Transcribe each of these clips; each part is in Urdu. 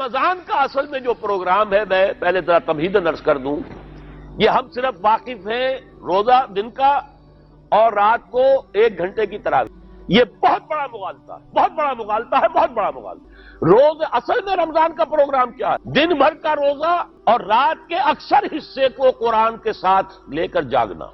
رمضان کا اصل میں جو پروگرام ہے، میں پہلے ذرا تمہیداً عرض کر دوں، یہ ہم صرف واقف ہیں روزہ دن کا اور رات کو 1 گھنٹے کی تراویح۔ یہ بہت بڑا مغالطہ ہے، بہت بڑا مغالطہ ہے، بہت بڑا مغالطہ۔ روز اصل میں رمضان کا پروگرام کیا ہے؟ دن بھر کا روزہ اور رات کے اکثر حصے کو قرآن کے ساتھ لے کر جاگنا۔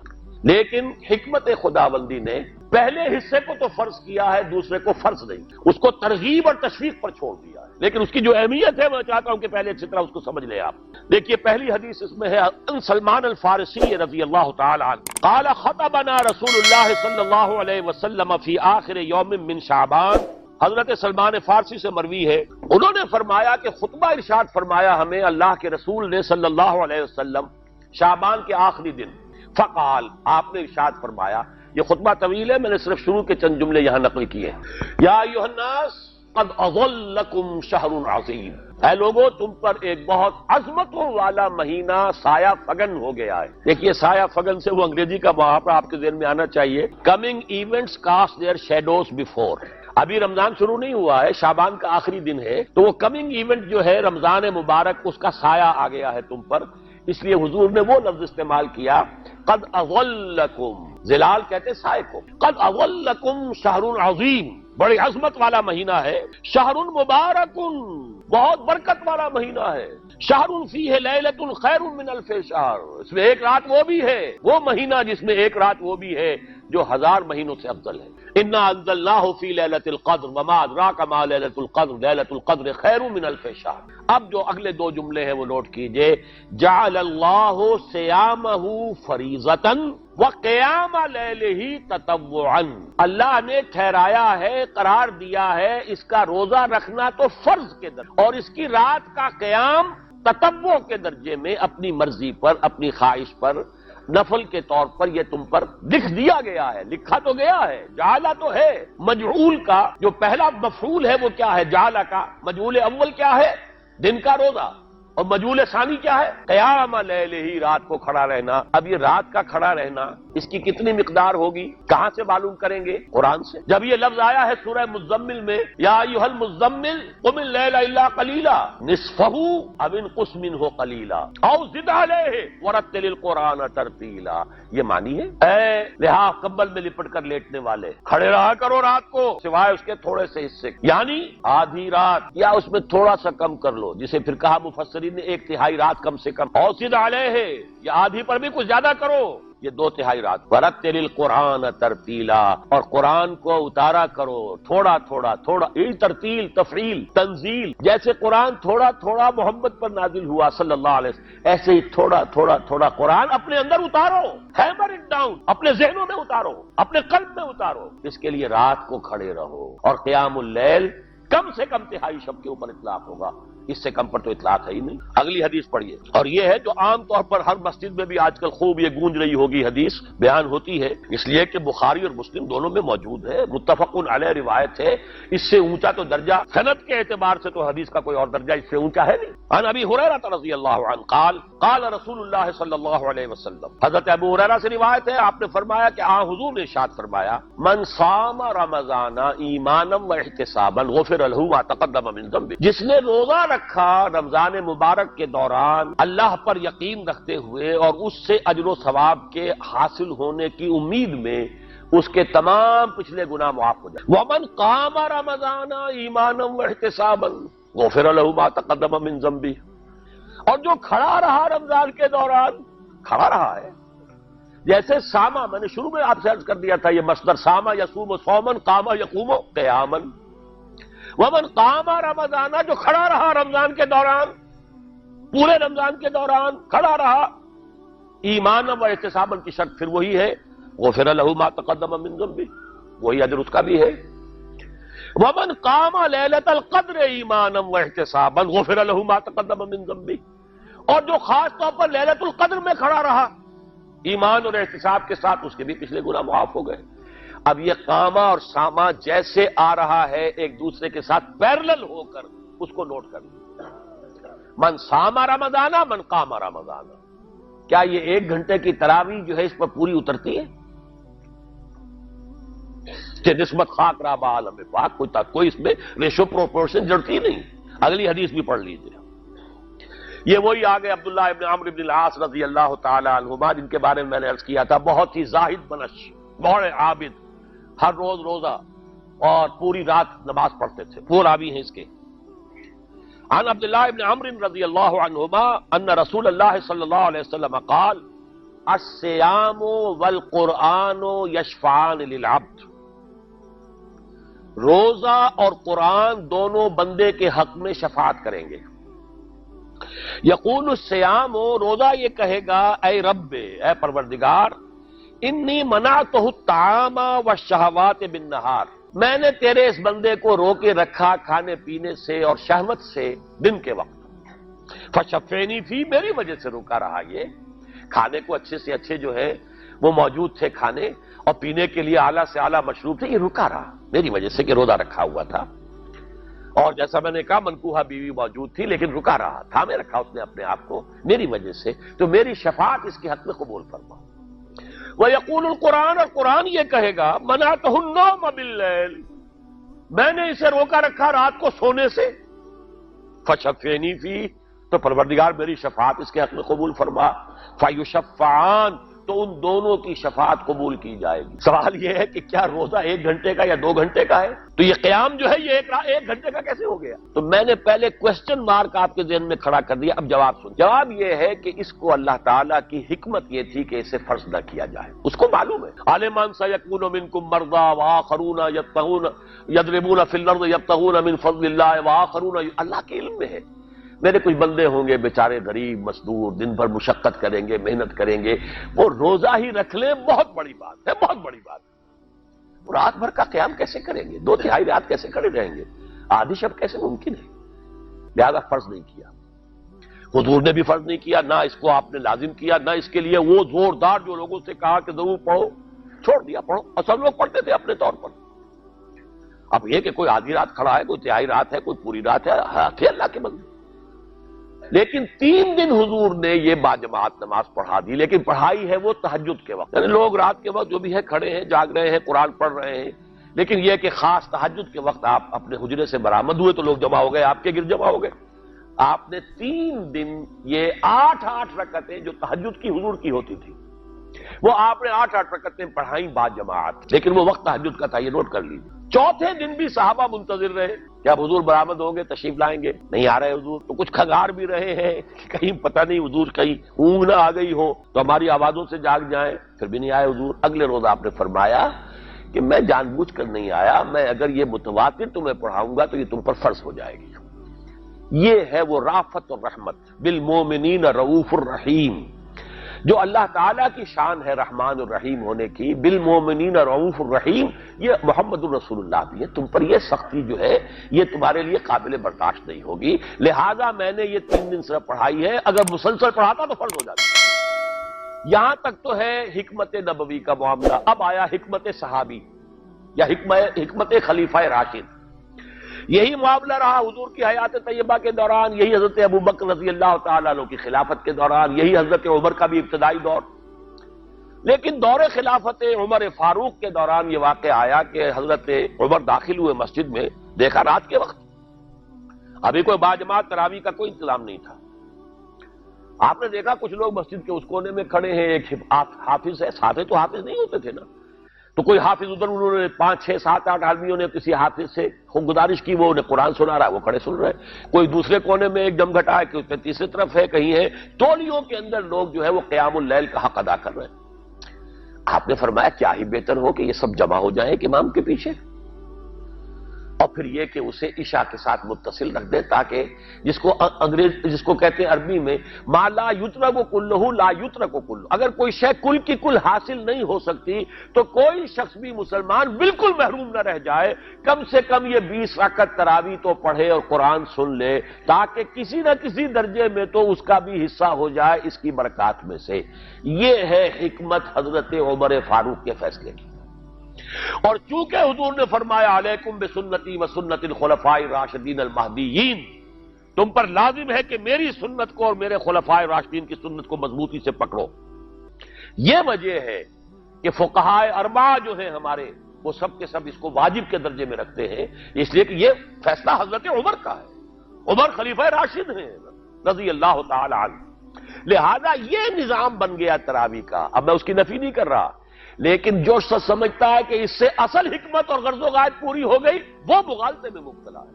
لیکن حکمت خداوندی نے پہلے حصے کو تو فرض کیا ہے، دوسرے کو فرض نہیں، اس کو ترغیب اور تشویق پر چھوڑ دیا ہے۔ لیکن اس کی جو اہمیت ہے میں چاہتا ہوں کہ پہلے اچھی طرح اس کو سمجھ لیں آپ۔ دیکھیے پہلی حدیث اس میں ہے ان سلمان الفارسی رضی اللہ تعالی عنہ قال خطبنا رسول اللہ صلی اللہ علیہ وسلم فی آخر یوم من شعبان۔ حضرت سلمان فارسی سے مروی ہے، انہوں نے فرمایا کہ خطبہ ارشاد فرمایا ہمیں اللہ کے رسول نے صلی اللہ علیہ وسلم شعبان کے آخری دن۔ فقال، آپ نے ارشاد فرمایا، یہ خطبہ طویل ہے، میں نے صرف شروع کے چند جملے یہاں نقل کیے ہیں۔ یا ایھا الناس قد اظلکم شہر عظیم، اے لوگوں تم پر ایک بہت عظمتوں والا مہینہ سایہ فگن ہو گیا ہے۔ دیکھیے سایہ فگن سے وہ انگریزی کا محاورہ آپ کے ذہن میں آنا چاہیے، coming events cast their shadows before. ابھی رمضان شروع نہیں ہوا ہے، شعبان کا آخری دن ہے، تو وہ کمنگ ایونٹ جو ہے رمضان مبارک، اس کا سایہ آ گیا ہے تم پر، اس لیے حضور نے وہ لفظ استعمال کیا قد اظلکم، ظلال کہتے سائے کو، قد اظلکم شہر عظیم، بڑی عظمت والا مہینہ ہے، شہر مبارک، بہت برکت والا مہینہ ہے، شہر فیہ لیلۃ خیر من الف شہر، اس میں ایک رات وہ بھی ہے، وہ مہینہ جس میں ایک رات وہ بھی ہے جو 1000 مہینوں سے افضل ہے۔ انا انزلناہ فی لیلۃ القدر وما ادراک ما لیلۃ القدر لیلۃ القدر خیر من الف شہر۔ اب جو اگلے 2 جملے ہیں وہ نوٹ کیجئے، جعل اللہ صیامہ فریضۃ وقیام لیلہ تطوعا، اللہ نے ٹھہرایا ہے، قرار دیا ہے اس کا روزہ رکھنا تو فرض کے درجے اور اس کی رات کا قیام تطوع کے درجے میں، اپنی مرضی پر، اپنی خواہش پر، نفل کے طور پر یہ تم پر لکھ دیا گیا ہے، لکھا تو گیا ہے، جعلہ تو ہے۔ مجعول کا جو پہلا مفعول ہے وہ کیا ہے؟ جعلہ کا مجعول اول کیا ہے؟ دن کا روزہ، اور مجعول ثانی کیا ہے؟ قیام لیلہ، رات کو کھڑا رہنا۔ اب یہ رات کا کھڑا رہنا اس کی کتنی مقدار ہوگی؟ کہاں سے معلوم کریں گے؟ قرآن سے۔ جب یہ لفظ آیا ہے سورہ مزمل میں، یا ایھا المزمل قم اللیل الا قلیلا نصفہ او انقص منہ قلیلا او زد علیہ ورتل القرآن ترتیلا، یہ معنی ہے اے لحاف کمبل میں لپٹ کر لیٹنے والے، کھڑے رہا کرو رات کو سوائے اس کے تھوڑے سے حصے، یعنی آدھی رات یا اس میں تھوڑا سا کم کر لو، جسے پھر کہا مفسرین نے 1/3 رات کم سے کم، اوسط علیہ، یا آدھی پر بھی کچھ زیادہ کرو، یہ 2/3 رات۔ ورتل القرآن ترتیلا، اور قرآن کو اتارا کرو تھوڑا تھوڑا تھوڑا، یہ ترتیل، تفعیل، تنزیل، جیسے قرآن تھوڑا تھوڑا محمد پر نازل ہوا صلی اللہ علیہ وسلم، ایسے ہی تھوڑا تھوڑا تھوڑا قرآن اپنے اندر اتارو، ہیمر اٹ ڈاؤن، اپنے ذہنوں میں اتارو، اپنے قلب میں اتارو۔ اس کے لیے رات کو کھڑے رہو، اور قیام اللیل کم سے کم 1/3 شب کے اوپر اطلاق ہوگا، اس سے کم پر تو اطلاق ہے ہی نہیں۔ اگلی حدیث پڑھیے، اور یہ ہے جو عام طور پر ہر مسجد میں بھی آج کل خوب یہ گونج رہی ہوگی، حدیث بیان ہوتی ہے، اس لیے کہ بخاری اور مسلم دونوں میں موجود ہے، متفق علیہ روایت ہے، اس سے اونچا تو درجہ سند کے اعتبار سے تو حدیث کا کوئی اور درجہ اس سے اونچا ہے نہیں۔ عن ابی ہریرہ رضی اللہ عنہ قال قال رسول اللہ صلی اللہ علیہ وسلم، حضرت ابو ہریرہ سے روایت ہے، آپ نے فرمایا کہ حضور نے ارشاد فرمایا، من صام رمضان ایمانا واحتسابا غفر له ما تقدم من ذنبه، جس نے روزہ رکھا رمضان مبارک کے دوران اللہ پر یقین رکھتے ہوئے اور اس سے اجر و ثواب کے حاصل ہونے کی امید میں، اس کے تمام پچھلے گناہ معاف ہو جائیں۔ وَمَنْ قَامَ رَمَضَانَ إِيمَانًا وَاحْتِسَابًا غُفِرَ لَهُ مَا تَقَدَّمَ مِنْ ذَنبِهِ، اور جو کھڑا رہا رمضان کے دوران، کھڑا رہا ہے، جیسے ساما، میں نے شروع میں آپ سے عرض کر دیا تھا، یہ مصدر ساما یصوم صوما قام یقوم قیاما، ومن قام رمضان، جو کھڑا رہا رمضان کے دوران، پورے رمضان کے دوران کھڑا رہا، ایمان و احتسابا کی شرط پھر وہی ہے، غفر له ما تقدم من ذنبه، وہی اجر اس کا بھی ہے۔ ومن قام لیلۃ القدر ایمانا واحتسابا غفر له ما تقدم من ذنبه، اور جو خاص طور پر لیلۃ القدر میں کھڑا رہا ایمان اور احتساب کے ساتھ، اس کے بھی پچھلے گناہ معاف ہو گئے۔ اب یہ قامہ اور ساما جیسے آ رہا ہے ایک دوسرے کے ساتھ پیرلل ہو کر، اس کو نوٹ کر لیں۔ من ساما رمضان من قام رمضان، کیا یہ 1 گھنٹے کی تراویح جو ہے اس پر پوری اترتی ہے کہ نسبت خاک رابع عالم پاک، کوئی اس میں ریشو پروپورشن جڑتی نہیں۔ اگلی حدیث بھی پڑھ لیجیے. یہ وہی آگے عبداللہ ابن عمرو ابن العاص رضی اللہ تعالی عنہما جن کے بارے میں نے عرض کیا تھا، بہت ہی زاہد بنش، بڑے عابد، ہر روز روزہ اور پوری رات نماز پڑھتے تھے. وہ راوی ہیں اس کے. عن عبداللہ ابن عمرو رضی اللہ عنہما ان رسول اللہ صلی اللہ علیہ وسلم قال الصیام والقرآن یشفعان للعبد. روزہ اور قرآن دونوں بندے کے حق میں شفاعت کریں گے. یقول الصیام، روزہ یہ کہے گا اے رب، اے پروردگار، انی منعتہ الطعام والشہوات بالنہار، میں نے تیرے اس بندے کو روکے رکھا کھانے پینے سے اور شہوت سے دن کے وقت. فشفینی فی، میری وجہ سے روکا رہا. یہ کھانے کو اچھے سے اچھے جو ہے وہ موجود تھے کھانے، اور پینے کے لیے اعلیٰ سے اعلیٰ مشروب تھے، یہ رکا رہا میری وجہ سے کہ روزہ رکھا ہوا تھا. اور جیسا میں نے کہا منکوحہ بیوی موجود تھی لیکن رکا رہا، تھامے رکھا اس نے اپنے آپ کو میری وجہ سے، تو میری شفاعت اس کے حق میں قبول فرما. وَيَقُولُ الْقُرْآنُ، اور قرآن یہ کہے گا مَنَعْتُهُ النَّوْمَ بِاللَّيْلِ، میں نے اسے روکا رکھا رات کو سونے سے. فَشَفِّعْنِي فِيهِ، تو پروردگار میری شفاعت اس کے حق میں قبول فرما. فَيُشَفَّعَانِ، تو ان دونوں کی شفاعت قبول کی جائے گی. سوال یہ ہے کہ کیا روزہ 1 گھنٹے کا یا 2 گھنٹے کا ہے؟ تو یہ قیام جو ہے یہ 1 گھنٹے کا کیسے ہو گیا؟ تو میں نے پہلے کوسچن مارک آپ کے ذہن میں کھڑا کر دیا، اب جواب سن. جواب یہ ہے کہ اس کو اللہ تعالیٰ کی حکمت یہ تھی کہ اسے فرض نہ کیا جائے. اس کو معلوم ہے عالمان سیکون منکم مرضی وآخرون یضربون فی الارض یبتغون من فضل اللہ وآخرون، اللہ کے علم میں ہے میرے کچھ بندے ہوں گے بیچارے غریب مزدور، دن بھر مشقت کریں گے، محنت کریں گے، وہ روزہ ہی رکھ لیں، بہت بڑی بات ہے، بہت بڑی بات ہے. وہ رات بھر کا قیام کیسے کریں گے؟ 2/3 رات کیسے کھڑے رہیں گے؟ آدھی شب کیسے ممکن ہے؟ لہذا فرض نہیں کیا. حضور نے بھی فرض نہیں کیا، نہ اس کو آپ نے لازم کیا، نہ اس کے لیے وہ زوردار جو لوگوں سے کہا کہ ضرور پڑھو، چھوڑ دیا پڑھو. اور سب لوگ پڑھتے تھے اپنے طور پر. اب یہ کہ کوئی آدھی رات کھڑا ہے، کوئی 1/3 رات ہے، کوئی پوری رات ہے اللہ کے بندے. لیکن 3 دن حضور نے یہ باجماعت نماز پڑھا دی، لیکن پڑھائی ہے وہ تہجد کے وقت. یعنی لوگ رات کے وقت جو بھی ہے کھڑے ہیں، جاگ رہے ہیں، قرآن پڑھ رہے ہیں، لیکن یہ کہ خاص تہجد کے وقت آپ اپنے حجرے سے برآمد ہوئے تو لوگ جمع ہو گئے، آپ کے گرد جمع ہو گئے. آپ نے 3 دن یہ 8 رکعتیں جو تہجد کی حضور کی ہوتی تھی، وہ آپ نے 8 رکعتیں پڑھائیں باجماعت، لیکن وہ وقت تہجد کا تھا، یہ نوٹ کر لیجیے. 4تھے دن بھی صحابہ منتظر رہے کہ اب حضور برآمد ہوں گے، تشریف لائیں گے. نہیں آ رہے حضور، تو کچھ کھنگار بھی رہے ہیں کہ کہیں پتہ نہیں حضور کہیں اونگ نہ آ گئی ہو تو ہماری آوازوں سے جاگ جائیں. پھر بھی نہیں آئے حضور. اگلے روز آپ نے فرمایا کہ میں جان بوجھ کر نہیں آیا، میں اگر یہ متواتر تمہیں پڑھاؤں گا تو یہ تم پر فرض ہو جائے گی. یہ ہے وہ رافت اور رحمت، بالمومنین رؤوف الرحیم، جو اللہ تعالیٰ کی شان ہے رحمان الرحیم ہونے کی. بالمومنین رؤوف الرحیم، یہ محمد الرسول اللہ بھی ہے. تم پر یہ سختی جو ہے یہ تمہارے لیے قابل برداشت نہیں ہوگی، لہذا میں نے یہ 3 دن صرف پڑھائی ہے، اگر مسلسل پڑھاتا تو فرض ہو جاتا. یہاں تک تو ہے حکمت نبوی کا معاملہ. اب آیا حکمت صحابی یا حکمت خلیفہ راشد. یہی معاملہ رہا حضور کی حیات طیبہ کے دوران، یہی حضرت ابوبکر رضی اللہ تعالیٰ عنہ کی خلافت کے دوران، یہی حضرت عمر کا بھی ابتدائی دور. لیکن دور خلافت عمر فاروق کے دوران یہ واقعہ آیا کہ حضرت عمر داخل ہوئے مسجد میں، دیکھا رات کے وقت ابھی کوئی باجماعت تراویح کا کوئی انتظام نہیں تھا. آپ نے دیکھا کچھ لوگ مسجد کے اس کونے میں کھڑے ہیں، ایک حافظ ہے، ساتھ تو حافظ نہیں ہوتے تھے نا، تو کوئی حافظ ادھر، انہوں نے 5 6 7 8 آدمیوں نے کسی حافظ سے گزارش کی، وہ انہیں قرآن سنا رہا ہے، وہ کھڑے سن رہے ہیں. کوئی دوسرے کونے میں ایک جم گھٹا ہے، کوئی تیسری طرف ہے، کہیں ہے. تولیوں کے اندر لوگ جو ہے وہ قیام اللیل کا حق ادا کر رہے ہیں. آپ نے فرمایا کیا ہی بہتر ہو کہ یہ سب جمع ہو جائیں ایک امام کے پیچھے، اور پھر یہ کہ اسے عشاء کے ساتھ متصل رکھ دیں، تاکہ جس کو کہتے ہیں عربی میں ما لا یترک کلہ لا یترک کلہ، اگر کوئی شے کل کی کل حاصل نہیں ہو سکتی تو کوئی شخص بھی مسلمان بالکل محروم نہ رہ جائے. کم سے کم یہ 20 رکعت تراویح تو پڑھے اور قرآن سن لے، تاکہ کسی نہ کسی درجے میں تو اس کا بھی حصہ ہو جائے اس کی برکات میں سے. یہ ہے حکمت حضرت عمر فاروق کے فیصلے کی. اور چونکہ حضور نے فرمایا علیکم بسنتی و سنت الخلفاء الراشدین المہدیین، تم پر لازم ہے کہ میری سنت کو اور میرے خلفاء راشدین کی سنت کو مضبوطی سے پکڑو. یہ وجہ ہے کہ فقہاء اربعہ جو ہیں ہمارے، وہ سب کے سب اس کو واجب کے درجے میں رکھتے ہیں، اس لیے کہ یہ فیصلہ حضرت عمر کا ہے. عمر خلیفہ راشد ہیں رضی اللہ تعالی عنہ، لہذا یہ نظام بن گیا تراویح کا. اب میں اس کی نفی نہیں کر رہا، لیکن جو شخص سمجھتا ہے کہ اس سے اصل حکمت اور غرض و غایت پوری ہو گئی، وہ مغالطے میں مبتلا ہے.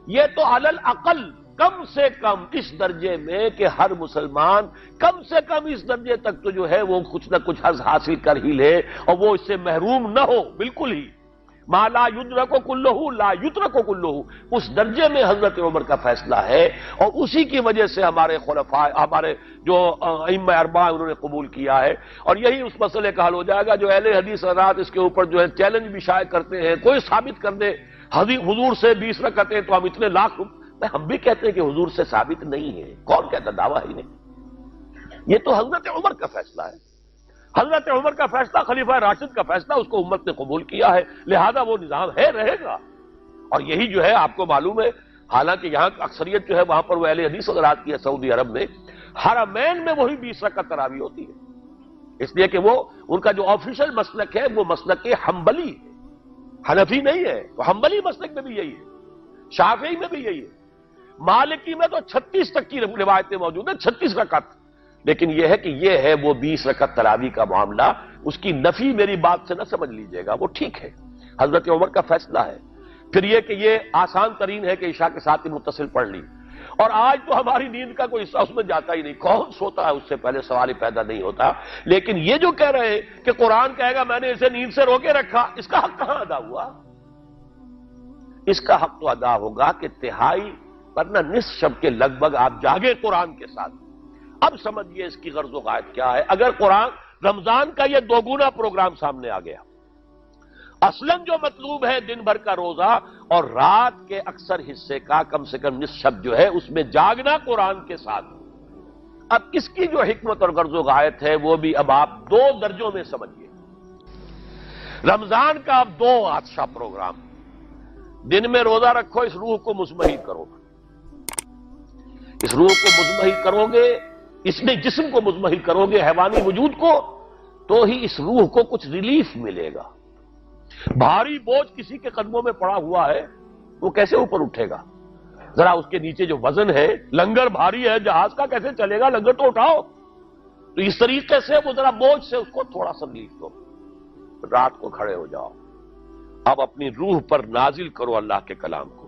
یہ تو علی الاقل کم سے کم اس درجے میں کہ ہر مسلمان کم سے کم اس درجے تک تو جو ہے وہ کچھ نہ کچھ حظ حاصل کر ہی لے اور وہ اس سے محروم نہ ہو بالکل ہی. ما لا یدرک کلہ لا یترک کلہ، اس درجے میں حضرت عمر کا فیصلہ ہے، اور اسی کی وجہ سے ہمارے خلفاء، ہمارے جو ائمہ اربعہ انہوں نے قبول کیا ہے. اور یہی اس مسئلے کا حل ہو جائے گا. جو اہل حدیث حضرات اس کے اوپر جو ہے چیلنج بھی شائع کرتے ہیں، کوئی ثابت کر دے حضور سے 20 رکعتیں تو ہم اتنے لاکھ، ہم بھی کہتے ہیں کہ حضور سے ثابت نہیں ہے. کون کہتا؟ دعویٰ ہی نہیں. یہ تو حضرت عمر کا فیصلہ ہے. حضرت عمر کا فیصلہ، خلیفہ راشد کا فیصلہ، اس کو امت نے قبول کیا ہے، لہذا وہ نظام ہے، رہے گا. اور یہی جو ہے آپ کو معلوم ہے، حالانکہ یہاں اکثریت جو ہے وہاں پر وہ اہل حدیث حضرات کی ہے سعودی عرب میں، حرمین میں وہی 20 رکعت تراویح ہوتی ہے. اس لیے کہ وہ ان کا جو آفیشل مسلک ہے وہ مسلک حنبلی ہے، حنفی نہیں ہے. تو حنبلی مسلک میں بھی یہی ہے، شافعی میں بھی یہی ہے، مالکی میں تو 36 تک کی روایتیں موجود ہیں، 36 رکعت. لیکن یہ ہے کہ یہ ہے وہ 20 رکعت تراویح کا معاملہ. اس کی نفی میری بات سے نہ سمجھ لیجئے گا، وہ ٹھیک ہے، حضرت عمر کا فیصلہ ہے. پھر یہ کہ یہ آسان ترین ہے کہ عشاء کے ساتھ ہی متصل پڑھ لی، اور آج تو ہماری نیند کا کوئی حصہ اس میں جاتا ہی نہیں. کون سوتا ہے اس سے پہلے؟ سوال ہی پیدا نہیں ہوتا. لیکن یہ جو کہہ رہے ہیں کہ قرآن کہے گا میں نے اسے نیند سے روکے رکھا، اس کا حق کہاں ادا ہوا؟ اس کا حق تو ادا ہوگا کہ تہائی ورنہ نصف شب کے لگ بھگ آپ جاگے قرآن کے ساتھ. اب سمجھئے اس کی غرض و غایت کیا ہے. اگر قرآن رمضان کا یہ دوگنا پروگرام سامنے آ گیا، اصلاً جو مطلوب ہے دن بھر کا روزہ اور رات کے اکثر حصے کا کم سے کم نصف شب جو ہے اس میں جاگنا قرآن کے ساتھ، اب اس کی جو حکمت اور غرض و غایت ہے وہ بھی اب آپ 2 درجوں میں سمجھئے. رمضان کا اب 2 حادثہ پروگرام. دن میں روزہ رکھو، اس روح کو مزمحل کرو. اس روح کو مزمحل کرو گے، اس نے جسم کو مزمحل کرو گے، حیوانی وجود کو، تو ہی اس روح کو کچھ ریلیف ملے گا. بھاری بوجھ کسی کے قدموں میں پڑا ہوا ہے، وہ کیسے اوپر اٹھے گا؟ ذرا اس کے نیچے جو وزن ہے، لنگر بھاری ہے، جہاز کا کیسے چلے گا؟ لنگر تو اٹھاؤ. تو اس طریقے سے وہ ذرا بوجھ سے اس کو تھوڑا سا ریلیف دو. رات کو کھڑے ہو جاؤ، اب اپنی روح پر نازل کرو اللہ کے کلام کو.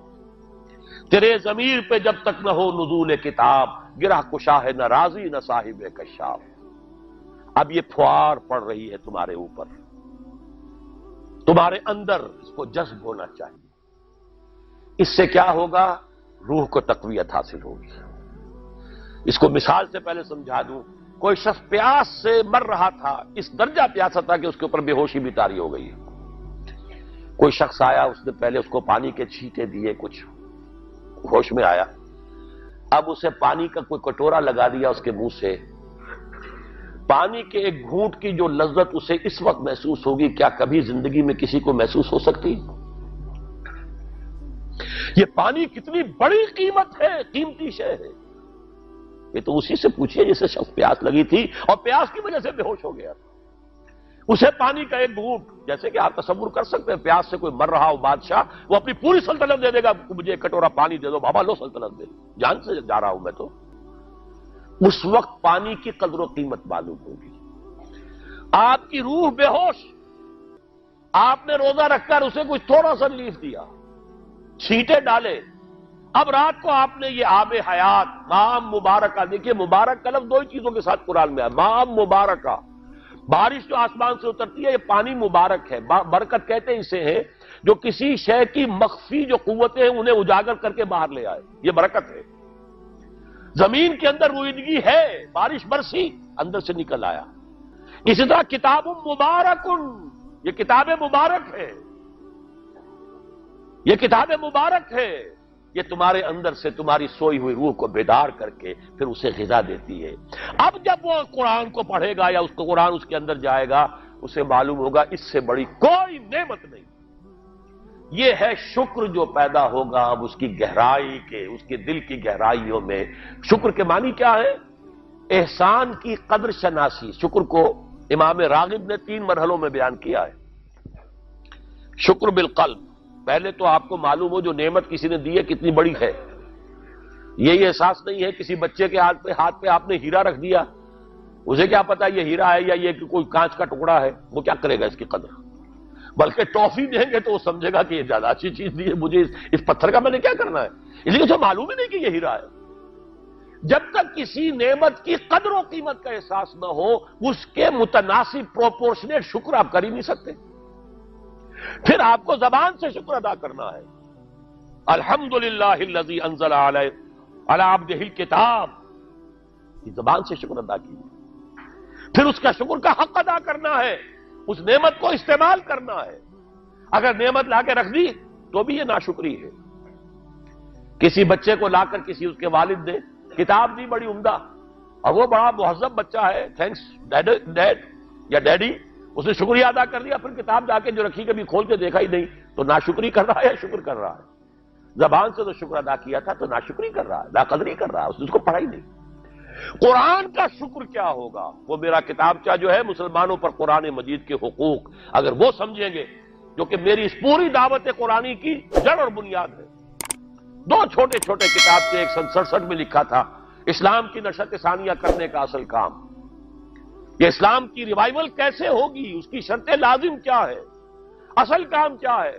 تیرے ضمیر پہ جب تک نہ ہو نزول کتاب، گرہ کشا ہے نہ راضی نہ صاحب کشاف. اب یہ پھوار پڑ رہی ہے تمہارے اوپر، تمہارے اندر اس کو جذب ہونا چاہیے. اس سے کیا ہوگا؟ روح کو تقویت حاصل ہوگی. اس کو مثال سے پہلے سمجھا دوں. کوئی شخص پیاس سے مر رہا تھا، اس درجہ پیاسا تھا کہ اس کے اوپر بے ہوشی بھی طاری ہو گئی. کوئی شخص آیا، اس نے پہلے اس کو پانی کے چھینٹے دیے، کچھ ہوش میں آیا. اب اسے پانی کا کوئی کٹورا لگا دیا اس کے منہ سے. پانی کے ایک گھونٹ کی جو لذت اسے اس وقت محسوس ہوگی، کیا کبھی زندگی میں کسی کو محسوس ہو سکتی؟ یہ پانی کتنی بڑی قیمت ہے، قیمتی شے ہے. یہ تو اسی سے پوچھئے جسے شخص پیاس لگی تھی اور پیاس کی وجہ سے بے ہوش ہو گیا. اسے پانی کا ایک گھونٹ، جیسے کہ آپ تصور کر سکتے ہیں پیاس سے کوئی مر رہا ہو بادشاہ، وہ اپنی پوری سلطنت دے دے گا، مجھے ایک کٹورا پانی دے دو، بابا لو سلطنت دے، جان سے جا رہا ہوں میں. تو اس وقت پانی کی قدر و قیمت معلوم ہوگی. آپ کی روح بے ہوش، آپ نے روزہ رکھ کر اسے کچھ تھوڑا سا ریلیف دیا، چھینٹے ڈالے. اب رات کو آپ نے یہ آب حیات، مام مبارکہ، دیکھیے مبارک کا لفظ 2 ہی چیزوں کے ساتھ قرآن میں ہے. مام مبارکہ، بارش جو آسمان سے اترتی ہے، یہ پانی مبارک ہے. برکت کہتے ہیں اسے ہیں جو کسی شے کی مخفی جو قوتیں ہیں انہیں اجاگر کر کے باہر لے آئے، یہ برکت ہے. زمین کے اندر روئیدگی ہے، بارش برسی، اندر سے نکل آیا. اسی طرح کتاب مبارک، یہ کتاب مبارک ہے، یہ کتاب مبارک ہے. یہ تمہارے اندر سے تمہاری سوئی ہوئی روح کو بیدار کر کے پھر اسے غذا دیتی ہے. اب جب وہ قرآن کو پڑھے گا یا اس کو قرآن اس کے اندر جائے گا، اسے معلوم ہوگا اس سے بڑی کوئی نعمت نہیں. یہ ہے شکر جو پیدا ہوگا اب اس کی گہرائی کے، اس کے دل کی گہرائیوں میں. شکر کے معنی کیا ہے؟ احسان کی قدر شناسی. شکر کو امام راغب نے 3 مرحلوں میں بیان کیا ہے. شکر بالقلب، پہلے تو آپ کو معلوم ہو جو نعمت کسی نے دی ہے کتنی بڑی ہے، یہی احساس نہیں ہے کسی بچے کے ہاتھ پہ آپ نے ہیرا رکھ دیا، اسے کیا پتا یہ ہیرا ہے یا یہ کوئی کانچ کا ٹکڑا ہے، وہ کیا کرے گا اس کی قدر؟ بلکہ ٹافی دیں گے تو وہ سمجھے گا کہ یہ زیادہ اچھی چیز دی ہے، مجھے اس پتھر کا میں نے کیا کرنا ہے، اس لیے اسے معلوم ہی نہیں کہ یہ ہیرا ہے۔ جب تک کسی نعمت کی قدر و قیمت کا احساس نہ ہو، اس کے متناسب پروپورشنیٹ شکر آپ کر ہی نہیں سکتے۔ پھر آپ کو زبان سے شکر ادا کرنا ہے، الحمدللہ الذی انزل علی عبدہ الکتاب، یہ زبان سے شکر ادا کیجیے۔ پھر اس کا شکر کا حق ادا کرنا ہے، اس نعمت کو استعمال کرنا ہے۔ اگر نعمت لا کے رکھ دی تو بھی یہ ناشکری ہے۔ کسی بچے کو لا کر کسی اس کے والد نے کتاب دی بڑی عمدہ، اور وہ بڑا مہذب بچہ ہے، تھینکس ڈیڈ یا ڈیڈی، اس نے شکریہ ادا کر دیا، پھر کتاب جا کے جو رکھی کبھی کھول کے دیکھا ہی نہیں، تو ناشکری کر رہا ہے یا شکر کر رہا ہے؟ زبان سے تو شکر ادا کیا تھا تو ناشکری کر رہا ہے، لاقدری کر رہا ہے، اس نے اس کو پڑھا ہی نہیں۔ قرآن کا شکر کیا ہوگا؟ وہ میرا کتابچہ جو ہے مسلمانوں پر قرآن مجید کے حقوق، اگر وہ سمجھیں گے، جو کہ میری اس پوری دعوت قرآنی کی جڑ اور بنیاد ہے۔ دو چھوٹے چھوٹے کتاب کے 167 میں لکھا تھا، اسلام کی نشت ثانیہ کرنے کا اصل کام، یہ اسلام کی ریوائول کیسے ہوگی، اس کی شرط لازم کیا ہے، اصل کام کیا ہے۔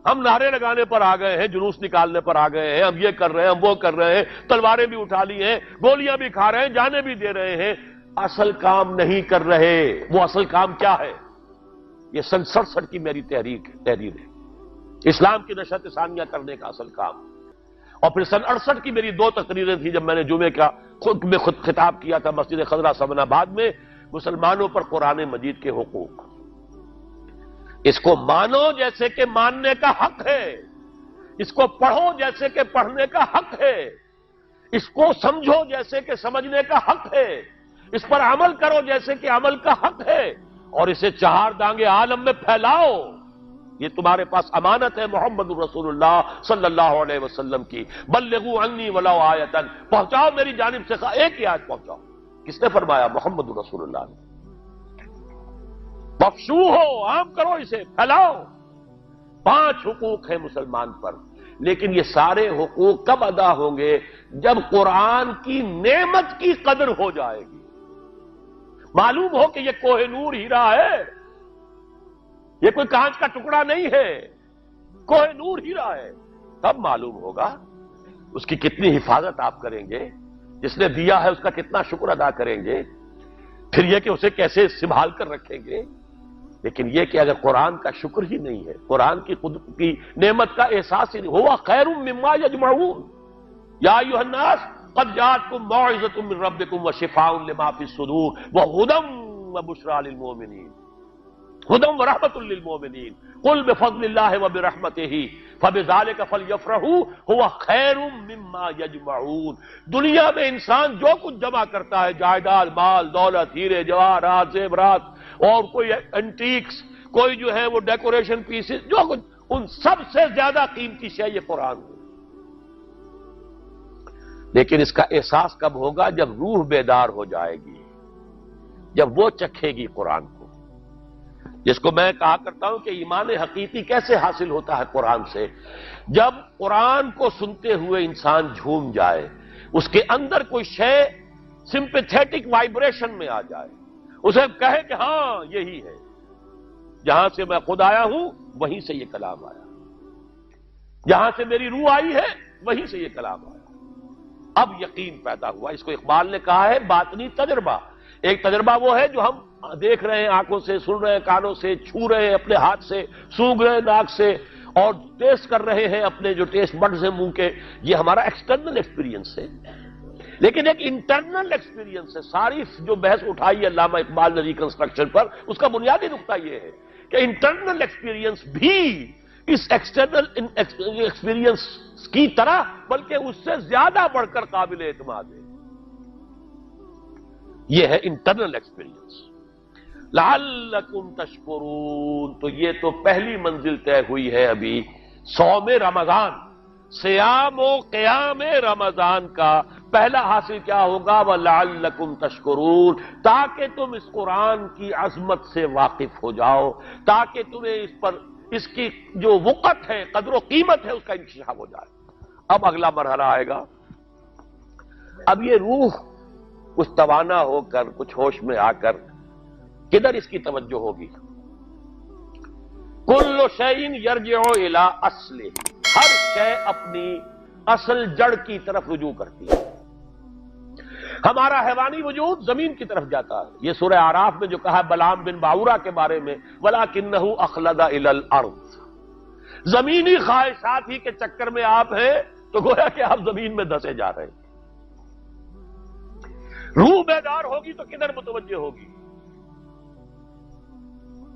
ہم نعرے لگانے پر آ گئے ہیں، جلوس نکالنے پر آ گئے ہیں، ہم یہ کر رہے ہیں، ہم وہ کر رہے ہیں، تلواریں بھی اٹھا لی ہیں، گولیاں بھی کھا رہے ہیں، جانے بھی دے رہے ہیں، اصل کام نہیں کر رہے۔ وہ اصل کام کیا ہے؟ یہ سن 67 کی میری تحریر ہے، اسلام کی نشت ثانیہ کرنے کا اصل کام۔ اور پھر سن 68 کی میری 2 تقریریں تھیں جب میں نے جمعے کا خود خطاب کیا تھا مسجد خضرہ سمن آباد میں، مسلمانوں پر قرآن مجید کے حقوق۔ اس کو مانو جیسے کہ ماننے کا حق ہے، اس کو پڑھو جیسے کہ پڑھنے کا حق ہے، اس کو سمجھو جیسے کہ سمجھنے کا حق ہے، اس پر عمل کرو جیسے کہ عمل کا حق ہے، اور اسے 4 دانگے عالم میں پھیلاؤ۔ یہ تمہارے پاس امانت ہے محمد رسول اللہ صلی اللہ علیہ وسلم کی، بلغوا عنی ولو آیۃ، پہنچاؤ میری جانب سے ایک ہی آیت پہنچاؤ۔ کس نے فرمایا؟ محمد رسول اللہ نے۔ بخشو ہو، عام کرو، اسے پھیلاؤ۔ 5 حقوق ہیں مسلمان پر، لیکن یہ سارے حقوق کب ادا ہوں گے؟ جب قرآن کی نعمت کی قدر ہو جائے گی، معلوم ہو کہ یہ کوہ نور ہیرا ہے، یہ کوئی کانچ کا ٹکڑا نہیں ہے، کوہ نور ہیرا ہے، تب معلوم ہوگا اس کی کتنی حفاظت آپ کریں گے، جس نے دیا ہے اس کا کتنا شکر ادا کریں گے، پھر یہ کہ اسے کیسے سنبھال کر رکھیں گے۔ لیکن یہ کہ اگر قرآن کا شکر ہی نہیں ہے، قرآن کی نعمت کا احساس ہی نہیں، ہوا خیر مما یجمعون، یا ایھا الناس قد جاءتکم موعظۃ من ربکم وشفاء لما فی الصدور وہدی وبشریٰ للمؤمنین، ہدی ورحمۃ للمؤمنین، قل بفضل اللہ وبرحمتہ فبذلک فلیفرحوا ھو خیر مما یجمعون۔ دنیا میں انسان جو کچھ جمع کرتا ہے، جائیداد، مال، دولت، ہیرے جواہرات، زیورات، اور کوئی اینٹیکس، کوئی جو ہے وہ ڈیکوریشن پیسز، جو کچھ، ان سب سے زیادہ قیمتی شے یہ قرآن ہے۔ لیکن اس کا احساس کب ہوگا؟ جب روح بیدار ہو جائے گی، جب وہ چکھے گی قرآن کو، جس کو میں کہا کرتا ہوں کہ ایمان حقیقی کیسے حاصل ہوتا ہے قرآن سے؟ جب قرآن کو سنتے ہوئے انسان جھوم جائے، اس کے اندر کوئی شے سمپیتھیٹک وائبریشن میں آ جائے، اسے کہے کہ ہاں یہی ہے، جہاں سے میں خود آیا ہوں وہیں سے یہ کلام آیا، جہاں سے میری روح آئی ہے وہیں سے یہ کلام آیا۔ اب یقین پیدا ہوا، اس کو اقبال نے کہا ہے باطنی تجربہ۔ ایک تجربہ وہ ہے جو ہم دیکھ رہے ہیں آنکھوں سے، سن رہے ہیں کانوں سے، چھو رہے ہیں اپنے ہاتھ سے، سونگھ رہے ہیں ناک سے، اور ٹیسٹ کر رہے ہیں اپنے جو ٹیسٹ بڈز ہیں منہ کے، یہ ہمارا ایکسٹرنل ایکسپیرینس ہے۔ لیکن ایک انٹرنل ایکسپیرینس ہے۔ ساری جو بحث اٹھائی ہے علامہ اقبال نے ریکنسٹرکشن پر، اس کا بنیادی نقطہ یہ ہے کہ انٹرنل ایکسپیرینس بھی اس ایکسٹرنل ایکسپیرینس کی طرح بلکہ اس سے زیادہ بڑھ کر قابل اعتماد ہے۔ یہ ہے انٹرنل ایکسپیرینس۔ لعلکم تشکرون، تو یہ تو پہلی منزل طے ہوئی ہے ابھی صوم رمضان، صیام و قیام رمضان کا پہلا حاصل کیا ہوگا؟ وَلَعَلَّكُمْ تَشْكُرُونَ، تاکہ تم اس قرآن کی عظمت سے واقف ہو جاؤ، تاکہ تمہیں اس پر اس کی جو وقت ہے، قدر و قیمت ہے، اس کا انکشاف ہو جائے۔ اب اگلا مرحلہ آئے گا اب یہ روح کچھ توانا ہو کر، کچھ ہوش میں آ کر کدھر اس کی توجہ ہوگی؟ کل شیء یرجع الی اصلہ، ہر شے اپنی اصل جڑ کی طرف رجوع کرتی ہے۔ ہمارا حیوانی وجود زمین کی طرف جاتا ہے۔ یہ سورہ اعراف میں جو کہا بلعام بن باورہ کے بارے میں، وَلَٰكِنَّهُ أَخْلَدَ إِلَى الْأَرْضِ، زمینی خواہشات ہی کے چکر میں آپ ہیں تو گویا کہ آپ زمین میں دھسے جا رہے ہیں۔ روح بیدار ہوگی تو کدھر متوجہ ہوگی؟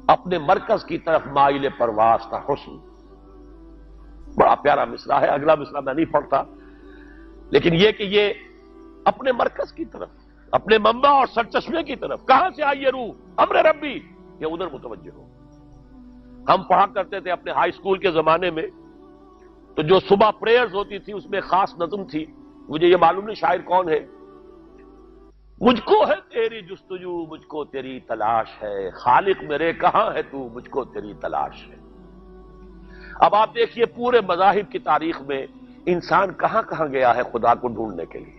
اپنے مرکز کی طرف مائل پرواز تھا حسن۔ بڑا پیارا مصرع ہے، اگلا مصرع میں نہیں پڑھتا، لیکن یہ کہ یہ اپنے مرکز کی طرف، اپنے منبع اور سرچشمے کی طرف، کہاں سے آئی یہ روح؟ امر ربی، یہ ادھر متوجہ ہو۔ ہم پڑھا کرتے تھے اپنے ہائی اسکول کے زمانے میں، تو جو صبح پریئرز ہوتی تھی اس میں خاص نظم تھی، مجھے یہ معلوم نہیں شاعر کون ہے، مجھ کو ہے تیری جستجو، مجھ کو تیری تلاش ہے، خالق میرے کہاں ہے تو، مجھ کو تیری تلاش ہے۔ اب آپ دیکھیے پورے مذاہب کی تاریخ میں انسان کہاں کہاں گیا ہے خدا کو ڈھونڈنے کے لیے۔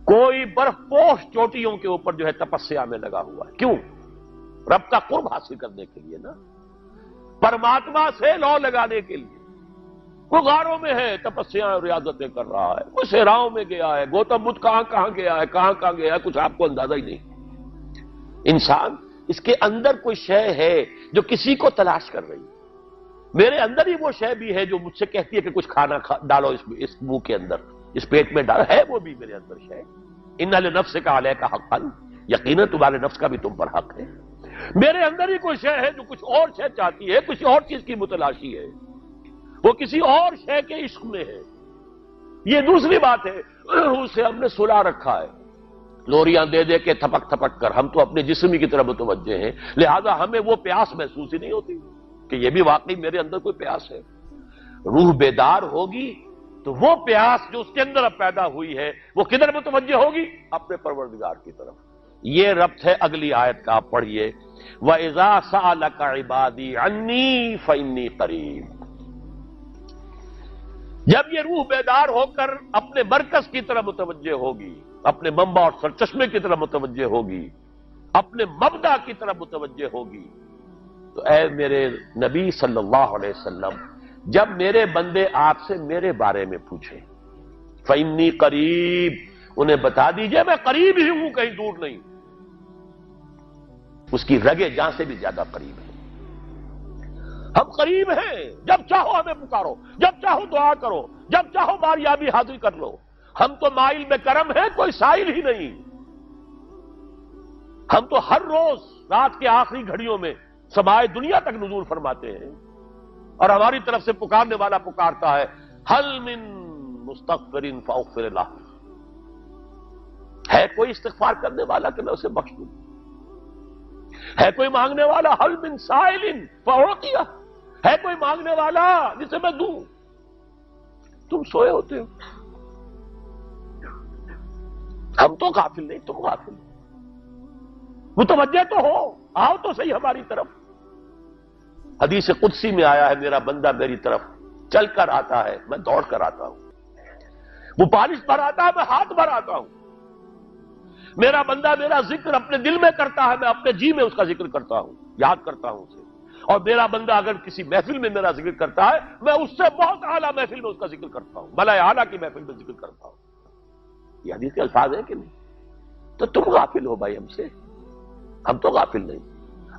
کوئی برف پوش چوٹیوں کے اوپر جو ہے تپسیا میں لگا ہوا ہے، کیوں؟ رب کا قرب حاصل کرنے کے لیے نا، پرماتما سے لو لگانے کے لیے۔ وہ غاروں میں ہے تپسیا ریاضتیں کر رہا ہے، وہ صحراؤں میں گیا ہے، گوتم بدھ کہاں کہاں گیا ہے، کہاں کہاں گیا ہے، کچھ آپ کو اندازہ ہی نہیں۔ انسان اس کے اندر کوئی شے ہے جو کسی کو تلاش کر رہی ہے۔ میرے اندر ہی وہ شے بھی ہے جو مجھ سے کہتی ہے کہ کچھ کھانا ڈالو اس منہ کے اندر، اس پیٹ میں ڈالو، ہے وہ بھی میرے اندر شے۔ ان لنفسک علیک حقا، یقیناً تمہارے نفس کا بھی تم پر حق ہے۔ میرے اندر ہی کوئی شے ہے جو کچھ اور شے چاہتی ہے، کچھ اور چیز کی متلاشی ہے، وہ کسی اور شے کے عشق میں ہے۔ یہ دوسری بات ہے، اسے ہم نے سلا رکھا ہے لوریاں دے دے کے، تھپک تھپک کر۔ ہم تو اپنے جسم کی طرف متوجہ ہیں، لہذا ہمیں وہ پیاس محسوس ہی نہیں ہوتی کہ یہ بھی واقعی میرے اندر کوئی پیاس ہے۔ روح بیدار ہوگی تو وہ پیاس جو اس کے اندر اب پیدا ہوئی ہے وہ کدھر متوجہ ہوگی؟ اپنے پروردگار کی طرف۔ یہ ربط ہے اگلی آیت کا، آپ پڑھیے، وَإِذَا سَأَلَكَ عِبَادِي عَنِّي فَإِنِّي قَرِيبٌ۔ جب یہ روح بیدار ہو کر اپنے مرکز کی طرف متوجہ ہوگی، اپنے منبع اور سرچشمے کی طرف متوجہ ہوگی، اپنے مبدا کی طرف متوجہ ہوگی، تو اے میرے نبی صلی اللہ علیہ وسلم، جب میرے بندے آپ سے میرے بارے میں پوچھیں، فَإِنِّي قَرِيب، انہیں بتا دیجئے میں قریب ہی ہوں، کہیں دور نہیں۔ اس کی رگے جاں سے بھی زیادہ قریب ہے۔ ہم قریب ہیں، جب چاہو ہمیں پکارو، جب چاہو دعا کرو، جب چاہو باریابی حاصل کر لو۔ ہم تو مائل میں کرم ہے، کوئی سائل ہی نہیں۔ ہم تو ہر روز رات کے آخری گھڑیوں میں سمائے دنیا تک نزول فرماتے ہیں، اور ہماری طرف سے پکارنے والا پکارتا ہے، حل من مستغفر فاغفر له، ہے کوئی استغفار کرنے والا کہ میں اسے بخش دوں؟ ہے کوئی مانگنے والا، حل من سائل فاعطیہ، ہے کوئی مانگنے والا جسے میں دوں؟ تم سوئے ہوتے ہو، ہم تو غافل نہیں، تم غافل ہو۔ متوجہ تو ہو، آؤ تو صحیح ہماری طرف۔ حدیث قدسی میں آیا ہے، میرا بندہ میری طرف چل کر آتا ہے، میں دوڑ کر آتا ہوں۔ وہ بارش پر آتا ہے، میں ہاتھ بھر آتا ہوں۔ میرا بندہ میرا ذکر اپنے دل میں کرتا ہے، میں اپنے جی میں اس کا ذکر کرتا ہوں، یاد کرتا ہوں اسے۔ اور میرا بندہ اگر کسی محفل میں میرا ذکر کرتا ہے، میں اس سے بہت اعلیٰ محفل میں اس کا ذکر کرتا ہوں، ملائے اعلیٰ کی محفل میں ذکر کرتا ہوں۔ یہ حدیث کے الفاظ ہیں کہ نہیں؟ تو تم غافل ہو بھائی ہم سے، ہم تو غافل نہیں۔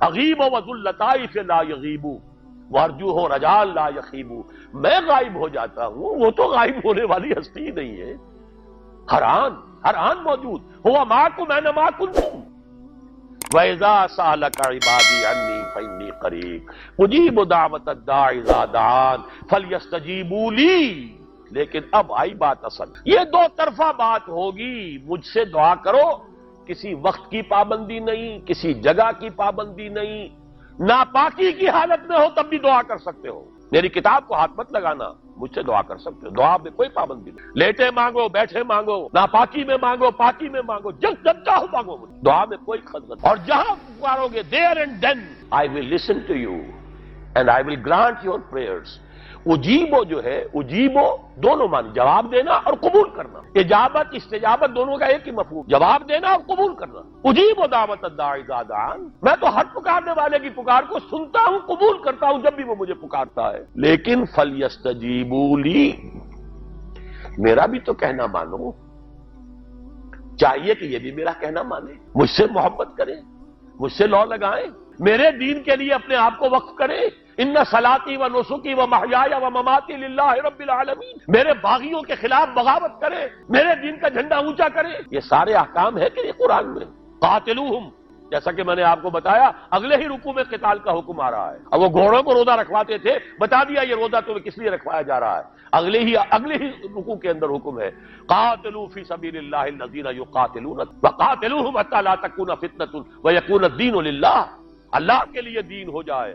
اغیب وذو اللطائف لا یغیب وارجوہ رجال لا یخیب، میں غائب ہو جاتا ہوں، وہ تو غائب ہونے والی ہستی ہی نہیں ہے، ہر آن موجود، ہوا معکم اینما کنتم۔ وَإِذَا سَأَلَكَ عِبَادِي عَنِّي فَإِنِّي قَرِيبٌ أُجِيبُ دَعْوَةَ الدَّاعِ إِذَا دَعَانِ فَلْيَسْتَجِيبُوا لِي۔ لیکن اب آئی بات اصل، یہ دو طرفہ بات ہوگی، مجھ سے دعا کرو، کسی وقت کی پابندی نہیں، کسی جگہ کی پابندی نہیں، ناپاکی کی حالت میں ہو تب بھی دعا کر سکتے ہو، میری کتاب کو ہاتھ مت لگانا، مجھ سے دعا کر سکتے ہو، دعا میں کوئی پابندی نہیں، لیٹے مانگو، بیٹھے مانگو، ناپاکی میں مانگو، پاکی میں مانگو، جب چاہو مانگو، دعا میں کوئی خلوت، اور جہاں پکارو گے there and then I will listen to you and I will grant your prayers۔ اجیبو جو ہے، اجیبو دونوں معنی، جواب دینا اور قبول کرنا. اجابت استجابت دونوں کا ایک ہی مفہوم، جواب دینا اور قبول کرنا. اجیبو دعوت الداعی اذا دعان، میں تو ہر پکارنے والے کی پکار کو سنتا ہوں، قبول کرتا ہوں جب بھی وہ مجھے پکارتا ہے. لیکن فلیستجیبوا لی، میرا بھی تو کہنا مانو. چاہیے کہ یہ بھی میرا کہنا مانے، مجھ سے محبت کریں، مجھ سے لو لگائیں، میرے دین کے لیے اپنے آپ کو وقف کریں. ان صلاتی و نسکی و محیای و مماتی للہ رب العالمین، میرے باغیوں کے خلاف بغاوت کریں، میرے دین کا جھنڈا اونچا کریں. یہ سارے احکام ہے کہ یہ قرآن میں. قاتلوہم، جیسا کہ میں نے آپ کو بتایا اگلے ہی رکوع میں قتال کا حکم آ رہا ہے. اب وہ گھوڑوں کو روزہ رکھواتے تھے، بتا دیا یہ روزہ تمہیں کس لیے رکھوایا جا رہا ہے. اگلے ہی رکوع کے اندر حکم ہے قاتلوا فی سبیل اللہ الذین یقاتلون وقاتلوہم حتی لا تکون فتنۃ ویکون الدین للہ. اللہ کے لیے دین ہو جائے،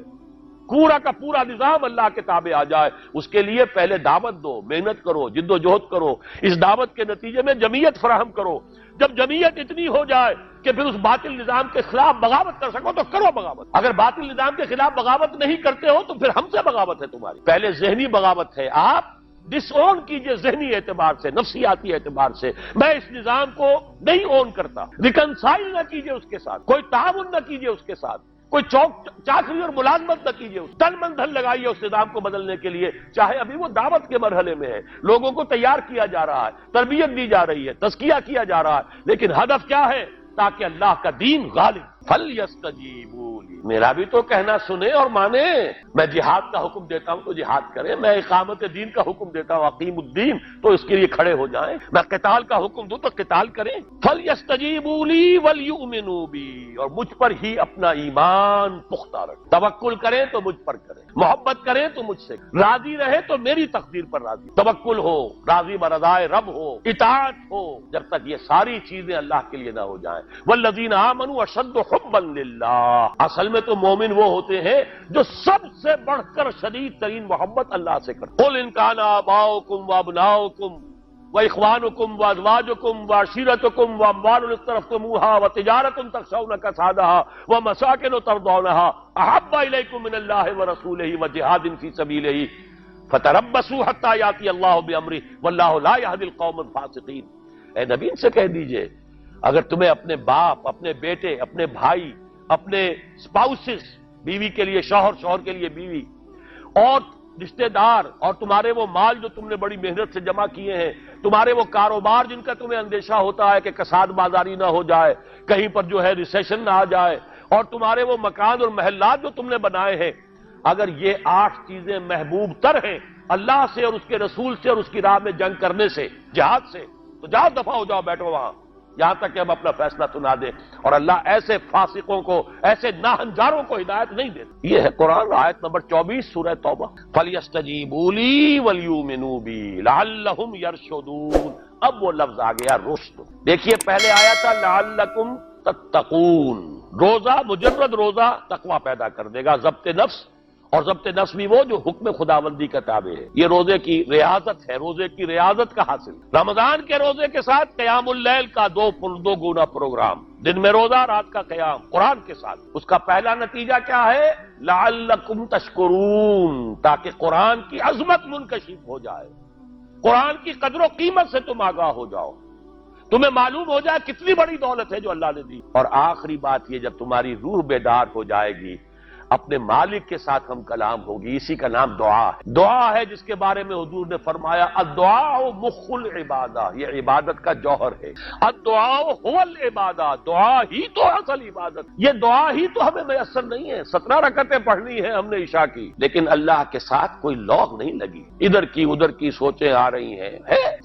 پورا کا پورا نظام اللہ کے تابع آ جائے. اس کے لیے پہلے دعوت دو، محنت کرو، جد و جہد کرو، اس دعوت کے نتیجے میں جمعیت فراہم کرو. جب جمعیت اتنی ہو جائے کہ پھر اس باطل نظام کے خلاف بغاوت کر سکو تو کرو بغاوت. اگر باطل نظام کے خلاف بغاوت نہیں کرتے ہو تو پھر ہم سے بغاوت ہے تمہاری. پہلے ذہنی بغاوت ہے، آپ ڈس اون کیجئے ذہنی اعتبار سے، نفسیاتی اعتبار سے. میں اس نظام کو نہیں اون کرتا، ریکنسائل نہ کیجئے اس کے ساتھ، کوئی تعاون نہ کیجئے اس کے ساتھ، کوئی چاکری اور ملازمت نہ کیجئے، تن من دھن لگائیے اس نظام کو بدلنے کے لیے. چاہے ابھی وہ دعوت کے مرحلے میں ہے، لوگوں کو تیار کیا جا رہا ہے، تربیت دی جا رہی ہے، تزکیہ کیا جا رہا ہے، لیکن ہدف کیا ہے؟ تاکہ اللہ کا دین غالب. فَلْيَسْتَجِيبُوا لِي، میرا بھی تو کہنا سنیں اور مانیں. میں جہاد کا حکم دیتا ہوں تو جہاد کریں، میں اقامت دین کا حکم دیتا ہوں اقیم الدین تو اس کے لیے کھڑے ہو جائیں، میں قتال کا حکم دوں تو قتال کریں. فَلْيَسْتَجِيبُوا لِي وَلْيُؤْمِنُوا بِي، اور مجھ پر ہی اپنا ایمان پختہ رکھیں. توکل کریں تو مجھ پر کریں، محبت کریں تو مجھ سے، راضی رہے تو میری تقدیر پر راضی. توکل ہو، راضی برضائے رب ہو، اطاعت ہو، جب تک یہ ساری چیزیں اللہ کے لیے نہ ہو جائیں. والذین آمنوا اشد حبا للہ، اصل میں تو مومن وہ ہوتے ہیں جو سب سے بڑھ کر شدید ترین محبت اللہ سے کرتے. قل ان کان آباؤکم وابناؤکم واخوانکم وازواجکم وعشیرتکم واموال اقترفتموها وتجارۃ تخشون کسادها ومساکن ترضونها احب الیکم من اللہ ورسولہ وجہاد فی سبیلہ فتربصوا حتی یاتی اللہ بامرہ واللہ لا یہدی القوم الفاسقین. اے نبی ان سے کہہ دیجئے اگر تمہیں اپنے باپ، اپنے بیٹے، اپنے بھائی، اپنے اسپاؤسز، بیوی کے لیے شوہر، شوہر کے لیے بیوی، اور رشتہ دار، اور تمہارے وہ مال جو تم نے بڑی محنت سے جمع کیے ہیں، تمہارے وہ کاروبار جن کا تمہیں اندیشہ ہوتا ہے کہ کساد بازاری نہ ہو جائے، کہیں پر جو ہے ریسیشن نہ آ جائے، اور تمہارے وہ مکان اور محلات جو تم نے بنائے ہیں، اگر یہ 8 چیزیں محبوب تر ہیں اللہ سے اور اس کے رسول سے اور اس کی راہ میں جنگ کرنے سے، جہاد سے، تو جاؤ دفع ہو جاؤ، بیٹھو وہاں یہاں تک کہ ہم اپنا فیصلہ سنا دیں. اور اللہ ایسے فاسقوں کو، ایسے ناہنجاروں کو ہدایت نہیں دیتا. یہ ہے قرآن، آیت نمبر 24 سورہ توبہ. فَلْيَسْتَجِيبُوا لِي وَلْيُؤْمِنُوا بِي لَعَلَّهُمْ يَرْشُدُونَ. اب وہ لفظ آ گیا رشد. دیکھیے پہلے آیا تھا لَعَلَّكُمْ تَتَّقُونَ. روزہ، مجرد روزہ تقوی پیدا کر دے گا، ضبط نفس. اور ضبط نفس بھی وہ جو حکم خداوندی کا تابع ہے. یہ روزے کی ریاضت ہے، روزے کی ریاضت کا حاصل. رمضان کے روزے کے ساتھ قیام اللیل کا دو گنا پروگرام، دن میں روزہ، رات کا قیام قرآن کے ساتھ. اس کا پہلا نتیجہ کیا ہے؟ لعلکم تشکرون، تاکہ قرآن کی عظمت منکشف ہو جائے، قرآن کی قدر و قیمت سے تم آگاہ ہو جاؤ، تمہیں معلوم ہو جائے کتنی بڑی دولت ہے جو اللہ نے دی. اور آخری بات یہ، جب تمہاری روح بیدار ہو جائے گی، اپنے مالک کے ساتھ ہم کلام ہوگی. اسی کا نام دعا ہے. دعا ہے جس کے بارے میں حضور نے فرمایا الدعاء مخ العبادہ، یہ عبادت کا جوہر ہے. الدعاء هو العبادہ، دعا ہی تو اصل عبادت. یہ دعا ہی تو ہمیں میسر نہیں ہے. 17 رکعتیں پڑھنی ہیں ہم نے عشاء کی، لیکن اللہ کے ساتھ کوئی لوگ نہیں لگی، ادھر کی ادھر کی سوچیں آ رہی ہیں.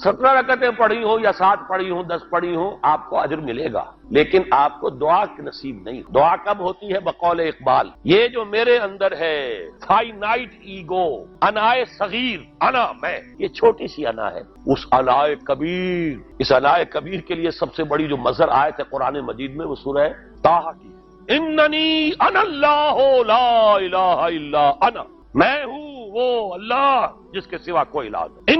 17 رکعتیں پڑھی ہوں یا 7 پڑھی ہوں، 10 پڑھی ہوں، آپ کو اجر ملے گا، لیکن آپ کو دعا کی نصیب نہیں. دعا کب ہوتی ہے؟ بقول اقبال، یہ جو میرے اندر ہے فائنائٹ ایگو، انائے صغیر، انا میں، یہ چھوٹی سی انا ہے. اس انائے کبیر، اس انائے کبیر کے لیے سب سے بڑی جو مظہر آیت ہے قرآن مجید میں وہ سورہ طٰہٰ کی. اننی انا اللہ لا الہ الا انا، میں ہوں وہ اللہ جس کے سوا کوئی الہ نہیں.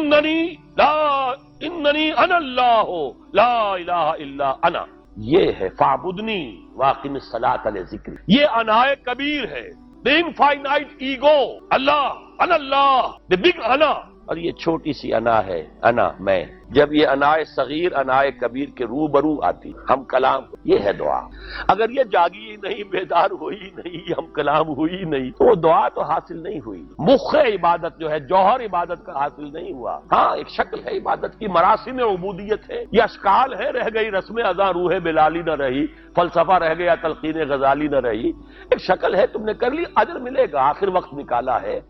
اننی انا اللہ لا الہ الا انا، یہ ہے فاعبدنی واقم الصلاۃ لذکری. یہ انائے کبیر ہے. the infinite ego, Allah, the big ana. اور یہ چھوٹی سی انا ہے، انا میں، جب یہ انائے صغیر انائے کبیر کے روبرو آتی ہم کلام، یہ ہے دعا۔ اگر یہ جاگی ہی نہیں، بیدار ہوئی نہیں، ہم کلام ہوئی نہیں، تو وہ دعا تو حاصل نہیں ہوئی۔ مخ عبادت جو ہے، جوہر عبادت کا حاصل نہیں ہوا۔ ہاں ایک شکل ہے عبادت کی، مراسم عبودیت ہے، یہ اشکال ہے، رہ گئی رسم ادا روح بلالی نہ رہی، فلسفہ رہ گیا تلقین غزالی نہ رہی، ایک شکل ہے، تم نے کر لی، اجر ملے گا، آخر وقت نکالا ہے،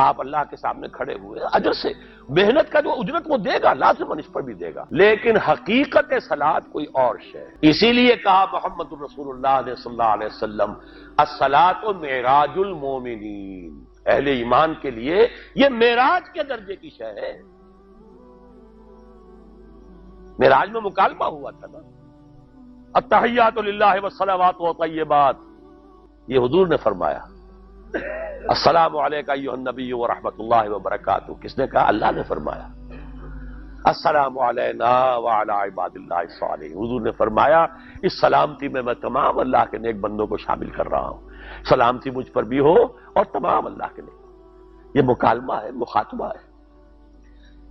آپ اللہ کے سامنے کھڑے ہوئے، اجر سے محنت کا جو اجرت وہ دے گا، لازماً اس پر بھی دے گا، لیکن حقیقت صلاۃ کوئی اور شے۔ اسی لیے کہا محمد رسول اللہ نے صلی اللہ علیہ وسلم، الصلاۃ معراج المومنین، اہل ایمان کے لیے یہ معراج کے درجے کی شے ہے۔ معراج میں مکالمہ ہوا تھا نا، التحیات للہ والصلوات والطیبات، یہ حضور نے فرمایا، السلام علیکہ ایھا النبی ورحمۃ اللہ وبرکاتہ، کس نے کہا؟ اللہ نے فرمایا۔ السلام علینا وعلی عباد اللہ الصالحین، حضور نے فرمایا اس سلامتی میں تمام اللہ کے نیک بندوں کو شامل کر رہا ہوں، سلامتی مجھ پر بھی ہو اور تمام اللہ کے نیک۔ یہ مکالمہ ہے، مخاطبہ ہے۔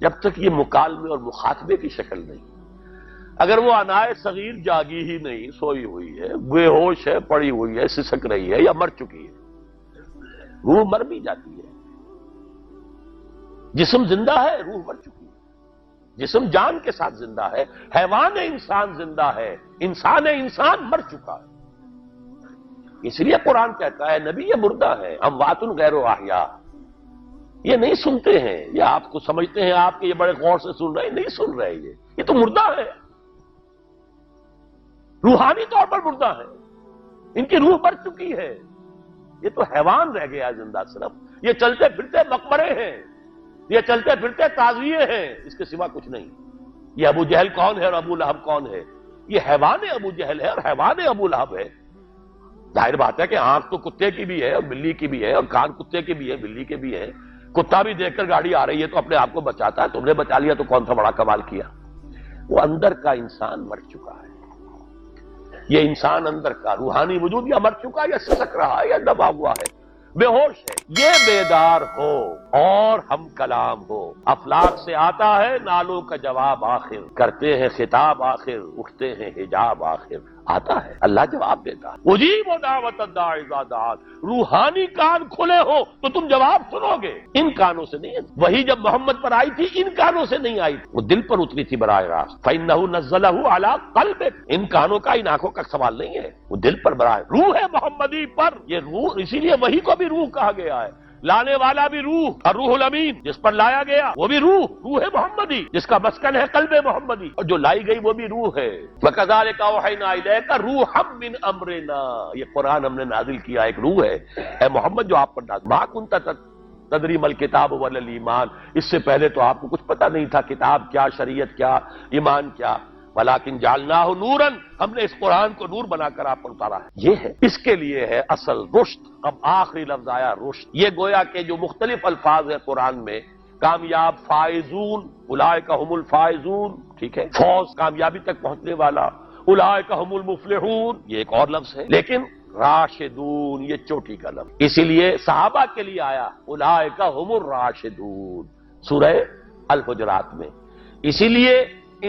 جب تک یہ مکالمے اور مخاطبے کی شکل نہیں، اگر وہ انائے صغیر جاگی ہی نہیں، سوئی ہوئی ہے، بے ہوش ہے، پڑی ہوئی ہے، سسک رہی ہے یا مر چکی ہے، روح مر بھی جاتی ہے، جسم زندہ ہے، روح مر چکی ہے، جسم جان کے ساتھ زندہ ہے، حیوان انسان زندہ ہے، انسان مر چکا ہے۔ اس لیے قرآن کہتا ہے نبی یہ مردہ ہے، اموات غیر احیاء، یہ نہیں سنتے ہیں، یہ آپ کو سمجھتے ہیں آپ کے یہ بڑے غور سے سن رہے ہیں، نہیں سن رہے، یہ تو مردہ ہے، روحانی طور پر مردہ ہے، ان کی روح مر چکی ہے، یہ تو حیوان رہ گیا زندہ، صرف یہ چلتے پھرتے مقبرے ہیں، یہ چلتے پھرتے تعزیے ہیں، اس کے سوا کچھ نہیں۔ یہ ابو جہل کون ہے اور ابو لہب کون ہے؟ یہ حیوان ابو جہل ہے اور حیوان ابو لہب ہے۔ ظاہر بات ہے کہ آنکھ تو کتے کی بھی ہے اور بلی کی بھی ہے، اور کان کتے کے بھی ہے، بلی کے بھی ہے۔ کتا بھی دیکھ کر گاڑی آ رہی ہے تو اپنے آپ کو بچاتا ہے، تم نے بچا لیا تو کون سا بڑا کمال کیا۔ وہ اندر کا انسان مر چکا ہے، یہ انسان اندر کا روحانی وجود یا مر چکا یا سسک رہا ہے یا دبا ہوا ہے، بے ہوش ہے۔ یہ بیدار ہو اور ہم کلام ہو، افلاک سے آتا ہے نالوں کا جواب آخر، کرتے ہیں خطاب آخر، اٹھتے ہیں حجاب آخر، آتا ہے اللہ جواب دیتا ہے۔ اجیب دعوت الداعی اذا دعان، روحانی کان کھلے ہو تو تم جواب سنو گے، ان کانوں سے نہیں۔ وہی جب محمد پر آئی تھی ان کانوں سے نہیں آئی، وہ دل پر اتری تھی براہ راست، فإنہ نزلہ علی قلبک، ان کانوں کا ان آنکھوں کا سوال نہیں ہے، وہ دل پر براہ روح ہے محمدی پر، یہ روح، اسی لیے وہی کو بھی روح کہا گیا ہے، لانے والا بھی روح، اور روح الامین جس پر لایا گیا وہ بھی روح محمدی، جس کا مسکن ہے قلب محمدی، اور جو لائی گئی وہ بھی روح ہے۔ وَكَذَلِكَ أَوْحَيْنَا إِلَيْكَ رُوحًا مِّنْ أَمْرِنَا، یہ قرآن ہم نے نازل کیا، ایک روح ہے اے محمد جو آپ پر نازل۔ مَا كُنتَ تَدْرِي مَا الْكِتَابُ وَلَا الْإِيمَانُ، اس سے پہلے تو آپ کو کچھ پتہ نہیں تھا، کتاب کیا، شریعت کیا، ایمان کیا، وَلَٰكِن جَعَلْنَاهُ نُورًا، ہم نے اس قرآن کو نور بنا کر آپ پر اتارا ہے۔ یہ ہے، اس کے لیے ہے اصل رشد۔ اب آخری لفظ آیا رشد، یہ گویا کہ جو مختلف الفاظ ہیں قرآن میں، کامیاب، فائزون، اولئک هم الفائزون، ٹھیک ہے، فوز، کامیابی تک پہنچنے والا، اولئک هم المفلحون، یہ ایک اور لفظ ہے، لیکن راشدون یہ چوٹی کا لفظ، اسی لیے صحابہ کے لیے آیا اولئک هم الراشدون سورہ الحجرات میں۔ اسی لیے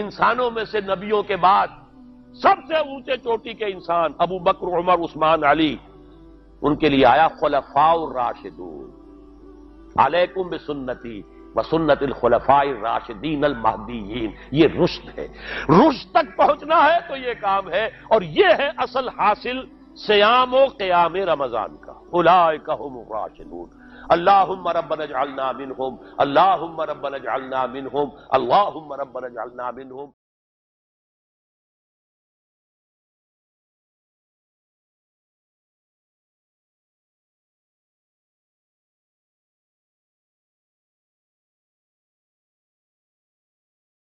انسانوں میں سے نبیوں کے بعد سب سے اونچے چوٹی کے انسان ابو بکر، عمر، عثمان، علی، ان کے لیے آیا خلفاء الراشدون، علیکم بسنتی وسنت الخلفاء الراشدین المہدیین، یہ رشد ہے۔ رشد تک پہنچنا ہے تو یہ کام ہے، اور یہ ہے اصل حاصل صیام و قیام رمضان کا، اولئک هم الراشدون۔ اللہم ربنا اجعلنا منہم، اللہم ربنا اجعلنا منہم، اللہم ربنا اجعلنا منہم۔